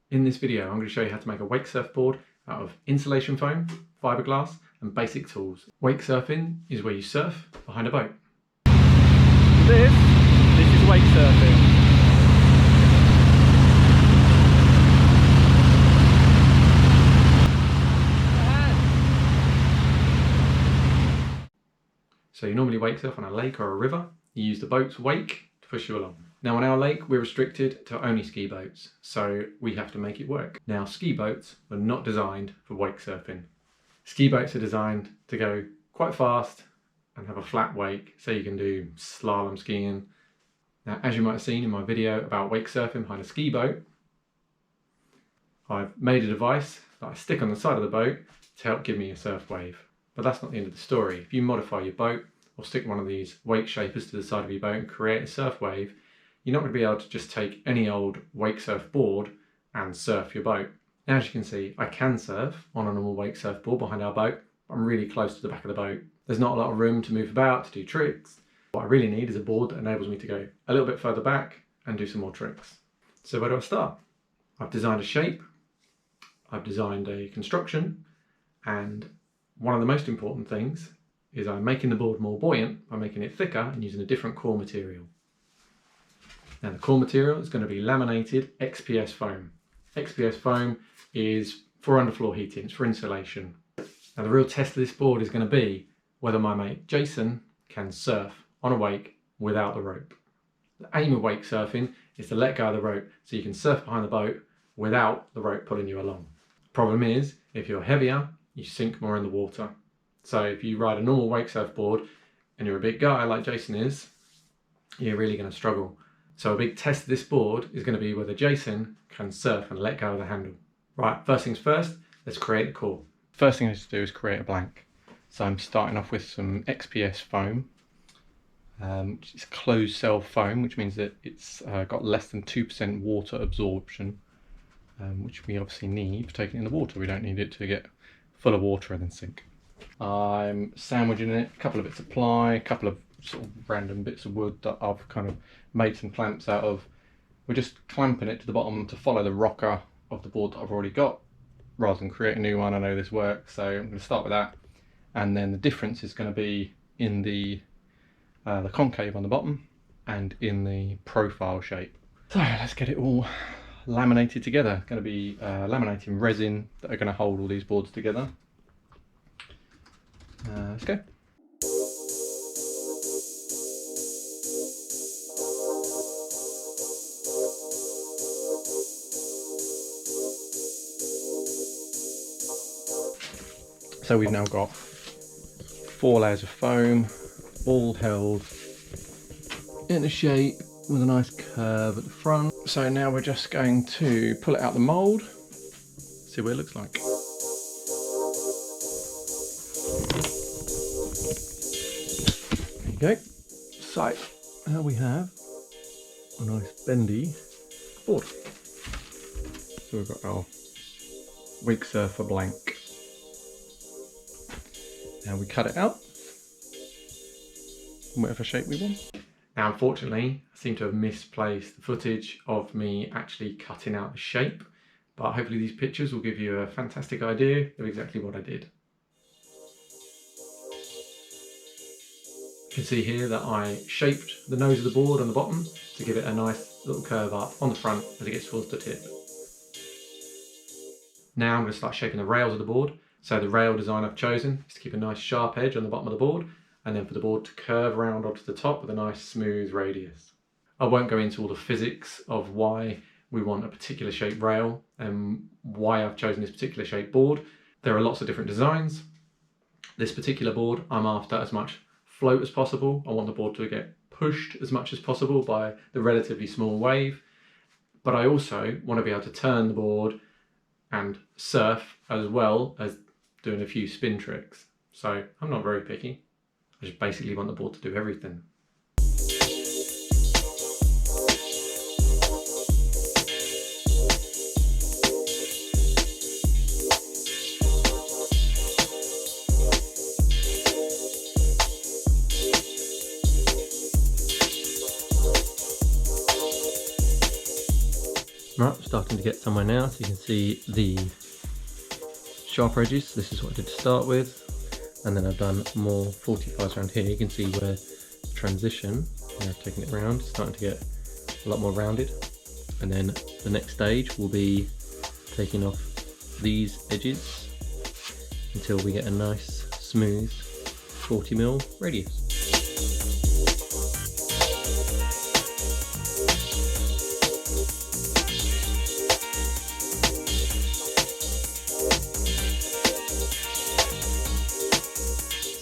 In this video, I'm going to show you how to make a Wakesurf board out of insulation foam, fiberglass, and basic tools. Wakesurfing is where you surf behind a boat. This is wake surfing. So you normally wake surf on a lake or a river. You use the boat's wake to push you along. Now on our lake, we're restricted to only ski boats, so we have to make it work. Now ski boats were not designed for wake surfing. Ski boats are designed to go quite fast and have a flat wake, so you can do slalom skiing. Now, as you might have seen in my video about wake surfing behind a ski boat, I've made a device that I stick on the side of the boat to help give me a surf wave. But that's not the end of the story. If you modify your boat or stick one of these wake shapers to the side of your boat and create a surf wave, you're not going to be able to just take any old wake surf board and surf your boat. Now, as you can see, I can surf on a normal wake surf board behind our boat. I'm really close to the back of the boat. There's not a lot of room to move about, to do tricks. What I really need is a board that enables me to go a little bit further back and do some more tricks. So where do I start? I've designed a shape, I've designed a construction, and one of the most important things is I'm making the board more buoyant by making it thicker and using a different core material. Now the core material is going to be laminated XPS foam. XPS foam is for underfloor heating, it's for insulation. Now the real test of this board is going to be whether my mate Jason can surf on a wake without the rope. The aim of wake surfing is to let go of the rope so you can surf behind the boat without the rope pulling you along. Problem is, if you're heavier, you sink more in the water. So if you ride a normal wake surf board and you're a big guy like Jason is, you're really going to struggle. So a big test of this board is going to be whether Jason can surf and let go of the handle. Right, first things first, let's create the core. First thing I need to do is create a blank. So I'm starting off with some XPS foam, which is closed cell foam, which means that it's got less than 2% water absorption, which we obviously need for taking in the water. We don't need it to get full of water and then sink. I'm sandwiching it, a couple of bits of ply, a couple of sort of random bits of wood that I've kind of made some clamps out of. We're just clamping it to the bottom to follow the rocker of the board that I've already got, rather than create a new one. I know this works, so I'm going to start with that. And then the difference is going to be in the concave on the bottom and in the profile shape. So let's get it all laminated together. It's going to be laminating resin that are going to hold all these boards together. Let's go. So we've now got 4 layers of foam, all held in a shape with a nice curve at the front. So now we're just going to pull it out the mould, see what it looks like. There you go. So now we have a nice bendy board. So we've got our Wakesurfer blank. Now we cut it out in whatever shape we want. Now unfortunately, I seem to have misplaced the footage of me actually cutting out the shape, but hopefully these pictures will give you a fantastic idea of exactly what I did. You can see here that I shaped the nose of the board on the bottom to give it a nice little curve up on the front as it gets towards the tip. Now I'm going to start shaping the rails of the board. So the rail design I've chosen is to keep a nice sharp edge on the bottom of the board, and then for the board to curve around onto the top with a nice smooth radius. I won't go into all the physics of why we want a particular shape rail and why I've chosen this particular shape board. There are lots of different designs. This particular board, I'm after as much float as possible. I want the board to get pushed as much as possible by the relatively small wave, but I also want to be able to turn the board and surf as well as doing a few spin tricks. So I'm not very picky. I just basically want the board to do everything. Right, starting to get somewhere now, so you can see the sharper edges. This is what I did to start with, and then I've done more 45s around here. You can see where the transition, I've taken it round, starting to get a lot more rounded. And then the next stage will be taking off these edges until we get a nice smooth 40mm radius.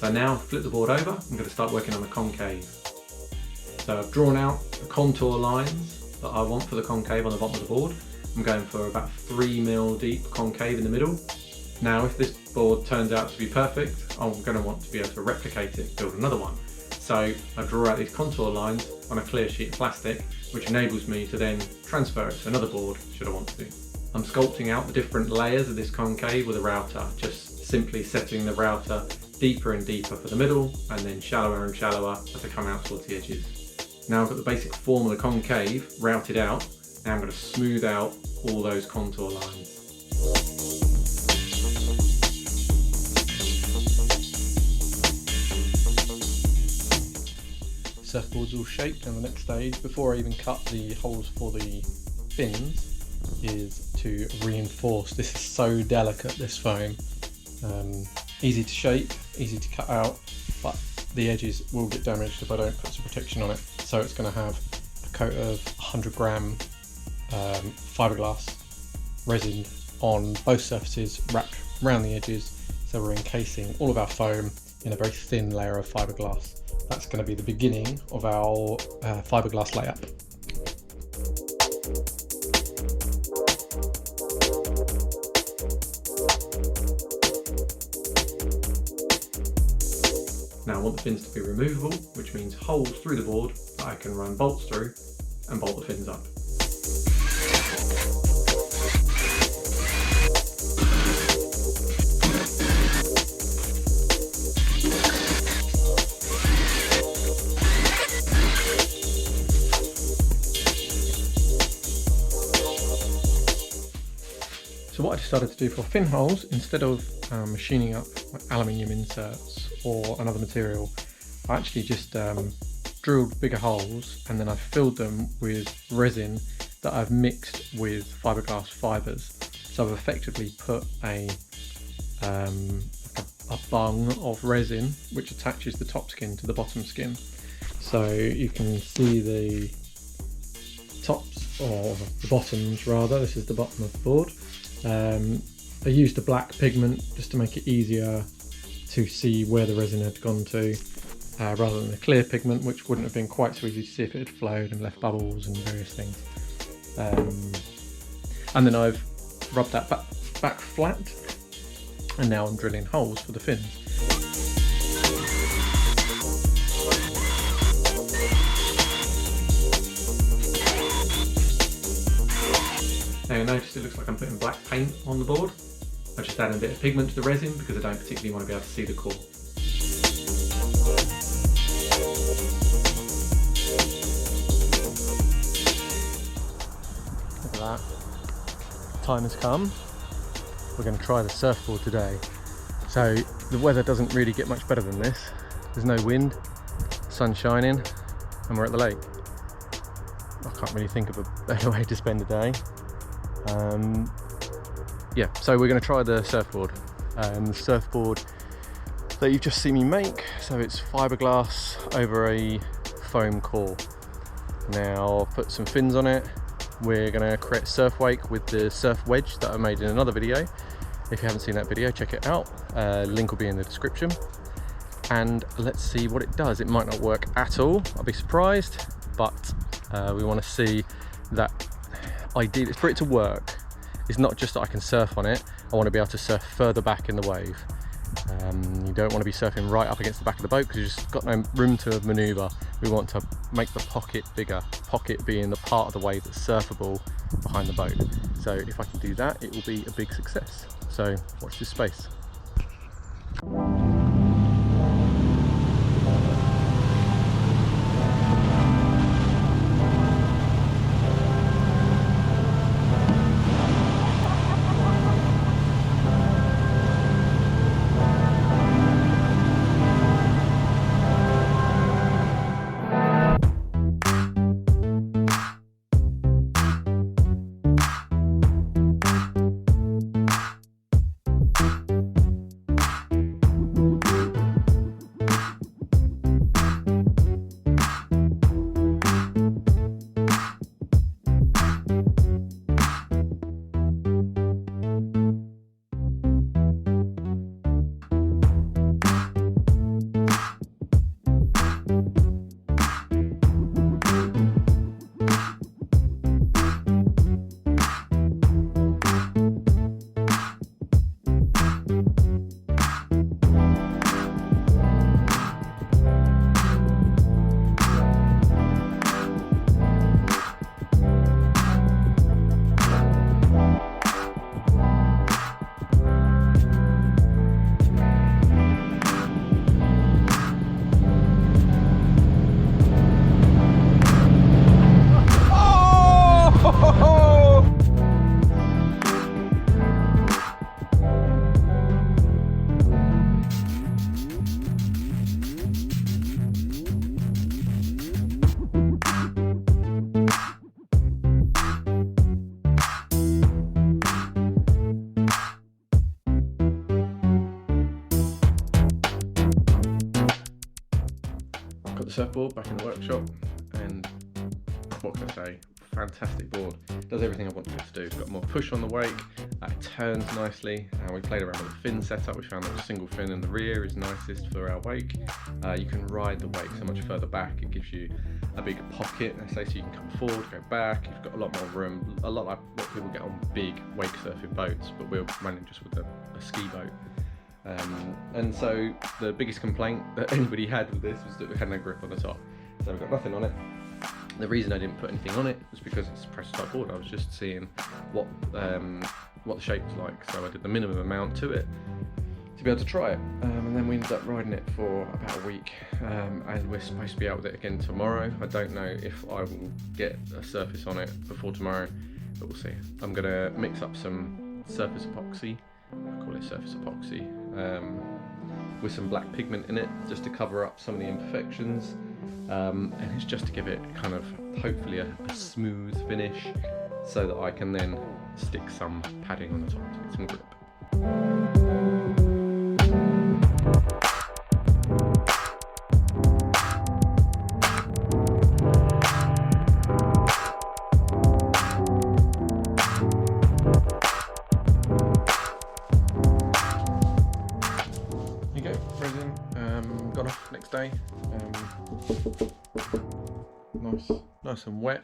So now flip the board over, I'm going to start working on a concave. So I've drawn out the contour lines that I want for the concave on the bottom of the board. I'm going for about 3mm deep concave in the middle. Now if this board turns out to be perfect, I'm going to want to be able to replicate it, build another one. So I draw out these contour lines on a clear sheet of plastic, which enables me to then transfer it to another board should I want to. I'm sculpting out the different layers of this concave with a router, just simply setting the router deeper and deeper for the middle, and then shallower and shallower as I come out towards the edges. Now I've got the basic form of the concave routed out. Now I'm going to smooth out all those contour lines. Surfboard's all shaped, and the next stage, before I even cut the holes for the fins, is to reinforce. This is so delicate, this foam. Easy to shape, easy to cut out, but the edges will get damaged if I don't put some protection on it. So it's going to have a coat of 100g fiberglass resin on both surfaces, wrapped around the edges. So we're encasing all of our foam in a very thin layer of fiberglass. That's going to be the beginning of our fiberglass layup. Now I want the fins to be removable, which means holes through the board that I can run bolts through and bolt the fins up. So what I decided to do for fin holes, instead of machining up aluminium inserts or another material, I actually just drilled bigger holes, and then I filled them with resin that I've mixed with fiberglass fibres. So I've effectively put a bung of resin which attaches the top skin to the bottom skin. So you can see the tops, or the bottoms rather, this is the bottom of the board. I used a black pigment just to make it easier to see where the resin had gone to, rather than a clear pigment, which wouldn't have been quite so easy to see if it had flowed and left bubbles and various things. And then I've rubbed that back flat, and now I'm drilling holes for the fins. Now you'll notice it looks like I'm putting black paint on the board. I just added a bit of pigment to the resin because I don't particularly want to be able to see the core. Look at that. Time has come. We're going to try the surfboard today. So the weather doesn't really get much better than this. There's no wind, sun's shining, and we're at the lake. I can't really think of a better way to spend a day. Yeah, so we're going to try the surfboard. The surfboard that you've just seen me make. So it's fiberglass over a foam core. Now I've put some fins on it. We're going to create a surf wake with the surf wedge that I made in another video. If you haven't seen that video, check it out. Link will be in the description. And let's see what it does. It might not work at all, I'll be surprised, but we want to see that ideally for it to work. It's not just that I can surf on it, I want to be able to surf further back in the wave. You don't want to be surfing right up against the back of the boat because you've just got no room to manoeuvre. We want to make the pocket bigger, pocket being the part of the wave that's surfable behind the boat. So if I can do that, it will be a big success. So watch this space. surfboard back in the workshop, and what can I say? Fantastic board. Does everything I wanted it to do. It's got more push on the wake, it turns nicely. We played around with the fin setup. We found that a single fin in the rear is nicest for our wake. You can ride the wake so much further back. It gives you a bigger pocket, so you can come forward, go back. You've got a lot more room, a lot like what people get on big wake surfing boats, but we're running just with a ski boat. And so the biggest complaint that anybody had with this was that we had no grip on the top. So we've got nothing on it. The reason I didn't put anything on it was because it's a press type board. I was just seeing what the shape was like, so I did the minimum amount to it to be able to try it. And then we ended up riding it for about a week, and we're supposed to be out with it again tomorrow. I don't know if I will get a surface on it before tomorrow, but we'll see. I'm gonna mix up some surface epoxy, I call it surface epoxy, with some black pigment in it, just to cover up some of the imperfections. And it's just to give it kind of hopefully a smooth finish, so that I can then stick some padding on the top to get some grip. There you go, resin, got off next day. Nice and wet,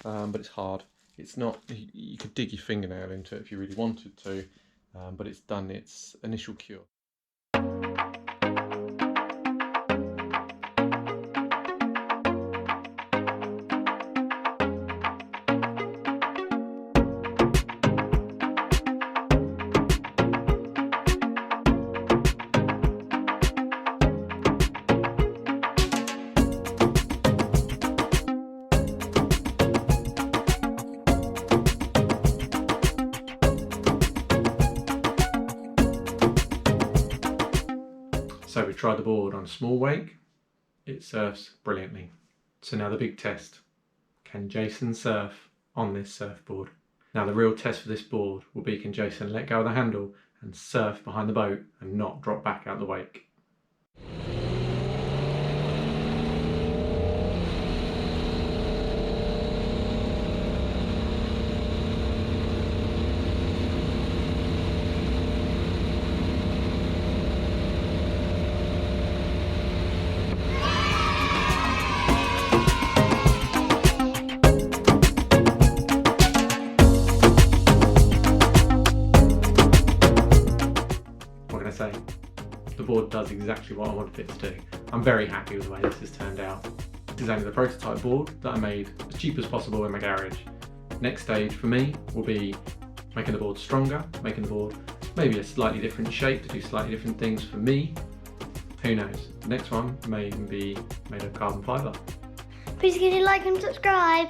but it's hard. It's not, you could dig your fingernail into it if you really wanted to, but it's done its initial cure. So we tried the board on a small wake. It surfs brilliantly. So now the big test. Can Jason surf on this surfboard? Now the real test for this board will be, can Jason let go of the handle and surf behind the boat and not drop back out the wake? Say, the board does exactly what I wanted it to do. I'm very happy with the way this has turned out. This is only the prototype board that I made as cheap as possible in my garage. Next stage for me will be making the board stronger, making the board maybe a slightly different shape to do slightly different things for me. Who knows? The next one may even be made of carbon fibre. Please give a like and subscribe.